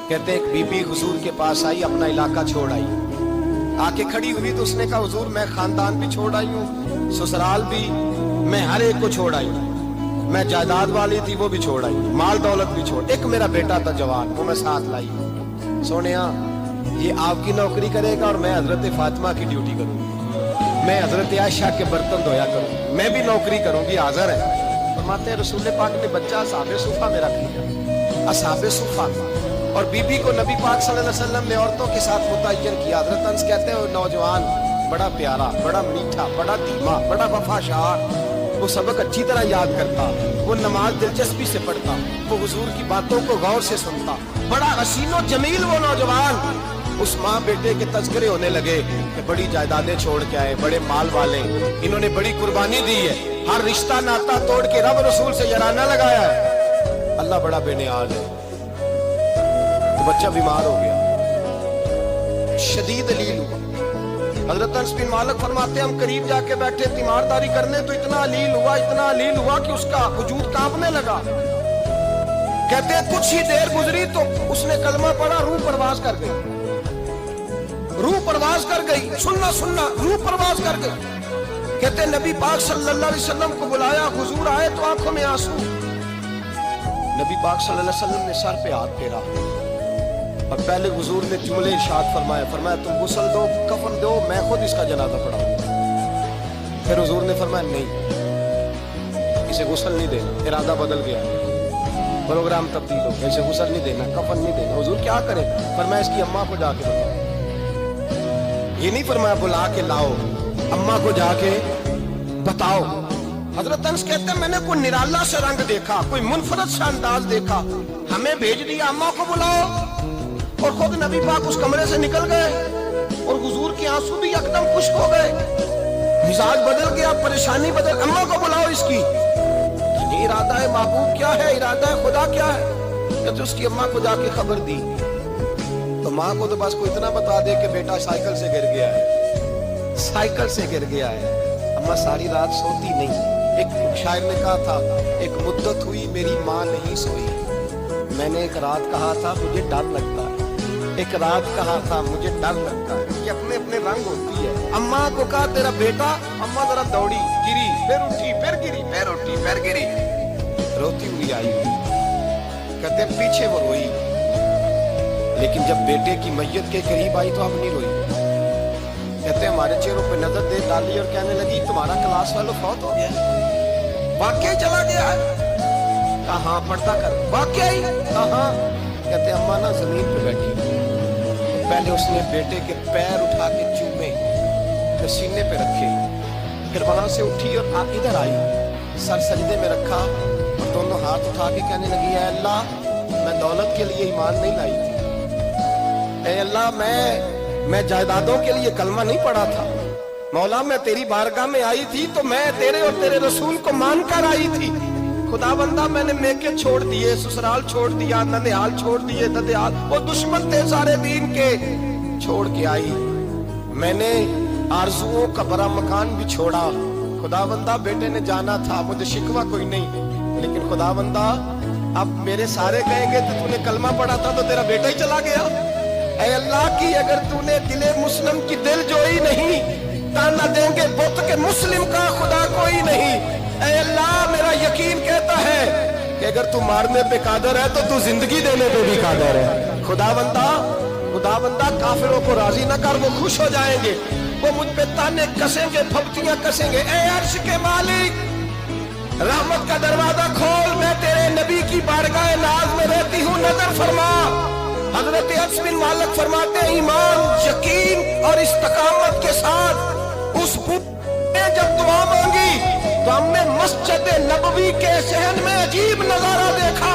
कहते एक बीबी हुजूर के पास आई, अपना इलाका छोड़ आई, आके खड़ी हुई तो उसने कहा हुजूर मैं खानदान भी छोड़ आई हूँ, ससुराल भी, मैं हर एक को छोड़ आई, मैं जायदाद वाली थी वो भी छोड़ आई, माल दौलत भी छोड़, एक मेरा बेटा था जवान वो मैं साथ लाई। सोनिया ये आपकी नौकरी करेगा और मैं हजरत फातिमा की ड्यूटी करूंगी, मैं हजरत आयशा के बर्तन धोया करूंगी, मैं भी नौकरी करूंगी। हाजिर है फरमाते हैं रसूल पाक ने बच्चा असहाबे सुफा में रख लिया, असहाबे सुफा, और बीबी को नबी पाक सल्लल्लाहु अलैहि वसल्लम ने औरतों के साथ मुतय्यन किया। हजरत अनस कहते हैं वो नौजवान बड़ा प्यारा, बड़ा मीठा, बड़ा धीमा, बड़ा वफाशार, वो सबक अच्छी तरह याद करता, वो नमाज दिलचस्पी से पढ़ता, वो हुजूर की बातों को गौर से सुनता, बड़ा हसीनो जमील वो नौजवान। उस माँ बेटे के तज़किरे होने लगे कि बड़ी जायदादें छोड़ के आए, बड़े माल वाले, इन्होंने बड़ी कुर्बानी दी है, हर रिश्ता नाता तोड़ के रब रसूल से याराना लगाया है, अल्लाह बड़ा बेनियाज है। तो बच्चा बीमार हो गया, शदीद अलील हुआ। हजरत अनस बिन मालिक फरमाते हम करीब जाके बैठे तीमारदारी करने तो इतना अलील हुआ कि उसका वजूद कांपने लगा। कहते कुछ ही देर गुजरी तो उसने कलमा पढ़ा, रूह परवाज कर गई, रूह परवाज कर गई, सुनना सुनना रूह परवाज कर गई। कहते नबी पाक सल्लल्लाहु अलैहि वसल्लम को बुलाया, हुजूर आए तो आंखों में आंसू। नबी पाक सल्लल्लाहु अलैहि वसल्लम ने सर पे हाथ फेरा और पहले हुजूर ने जुमले इरशाद फरमाया तुम गुस्ल दो, कफन दो, मैं खुद इसका जनाजा पढ़ाऊंगा। फिर हुजूर ने फरमाया नहीं, इसे गुस्ल नहीं देना, इरादा बदल गया, प्रोग्राम तब्दील हो गया, इसे गुस्ल नहीं देना, कफन नहीं देना। हुजूर क्या करें? फरमाया इसकी अम्मा को जाके बताओ, ये नहीं फरमाया बुला के लाओ, अम्मा को जाके बताओ। हजरत अनस कहते हैं मैंने कोई निराला सा रंग देखा, कोई मुनफरद सा अंदाज देखा, हमें भेज दिया अम्मा को बुलाओ, और खुद नबी पाक उस कमरे से निकल गए और हुजूर के आंसू भी एकदम खुश्क हो गए, मिजाज बदल गया, परेशानी बदल, अम्मा को बुलाओ इसकी। ये इरादा है महबूब क्या है, इरादा है खुदा क्या है? कहते उसकी अम्मा को जाके खबर दी तो माँ को तो बस को इतना बता दे कि बेटा साइकिल से गिर गया है, साइकिल से गिर गया है। अम्मा सारी रात सोती नहीं। एक शायर ने कहा था एक मुद्दत हुई मेरी माँ नहीं सोई, मैंने एक रात कहा था मुझे डर लगता है, एक रात कहा था मुझे डर लगता है, कि अपने अपने रंग होती है। अम्मा को कहा तेरा बेटा, अम्मा जरा दौड़ी, गिरी, फिर उठी, फिर गिरी, फिर उठी, फिर गिरी, रोती हुई आई। कहते पीछे वो रोई, लेकिन जब बेटे की मैयत के करीब आई तो अब नहीं रोई। कहते हमारे चेहरों पे नजर दे डाली और कहने लगी तुम्हारा क्लास वालों फौत हो गया, वाकई चला गया है। कहा पर्दा कर, वाकई कहा? कहते अम्मा ना जमीन पे बैठी, तो पहले उसने बेटे के पैर उठा के चूमे, फिर सीने पे रखे, फिर वहां से उठी और इधर आई, सर सजदे में रखा और दोनों हाथ उठा के कहने लगी ऐ अल्लाह मैं दौलत के लिए ईमान नहीं लाई थी, ऐ अल्लाह मैं जायदादों के लिए कलमा नहीं पढ़ा था, मौला मैं तेरी बारगाह में आई थी तो मैं तेरे और तेरे रसूल को मान कर आई थी। खुदा बंदा मैंने मेके छोड़ दिए, ससुराल छोड़ दिया, ननिहाल छोड़ दिए, ददियाल, वो दुश्मन थे सारे दीन के, छोड़ के आई। मैंने आरज़ुओं का बड़ा मकान भी छोड़ा। खुदा बंदा बेटे ने जाना था, मुझे शिकवा कोई नहीं, लेकिन खुदा बंदा अब मेरे सारे कहेंगे तो तूने कलमा पढ़ा था तो तेरा बेटा ही चला गया। ऐ अल्लाह की अगर तूने दिले मुस्लिम की दिल जोई नहीं, ताना देंगे बुत के मुस्लिम का खुदा कोई नहीं। ऐ अल्लाह मेरा यकीन कहता है कि अगर तू मारने पे कादर है तो तू जिंदगी देने पे भी कादर है। खुदा बंदा काफिरों को राजी न कर, वो खुश हो जाएंगे, वो मुझ पे ताने कसेंगे, फब्तियां कसेंगे। ऐ अर्श के मालिक रहमत का दरवाजा खोल, मैं तेरे नबी की बारगाह नाज में रहती हूँ, नजर फरमा। हजरत अनस बिन मालिक फरमाते हैं ईमान, यकीन और इस्तकामत के साथ उस ने जब दुआ मांगी तो हमने मस्जिद नबवी के सहन में अजीब नजारा देखा।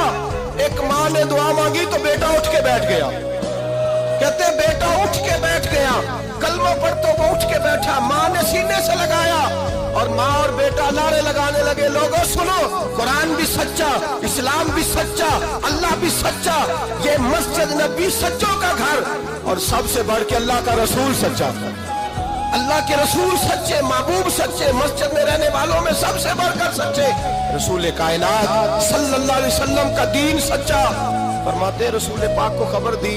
एक माँ ने दुआ मांगी तो बेटा उठ के बैठ गया। कहते बेटा उठ के बैठ गया, कलमा पढ़ तो वो उठ के बैठा, माँ ने सीने से लगाया और माँ और बेटा नारे लगाने लगे लोगों सुनो, कुरान भी सच्चा, इस्लाम भी सच्चा, अल्लाह भी सच्चा, ये मस्जिद नबी सच्चों का घर, और सबसे बढ़ के अल्लाह का रसूल सच्चा, अल्लाह के रसूल सच्चे, महबूब सच्चे, मस्जिद में रहने वालों में सबसे बढ़कर सच्चे रसूल कायनात सल्लल्लाहु अलैहि वसल्लम का दीन सच्चा। फरमाते हैं रसूल पाक को खबर दी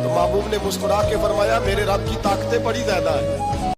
तो महबूब ने मुस्कुरा के फरमाया मेरे रब की ताकतें बड़ी ज्यादा है।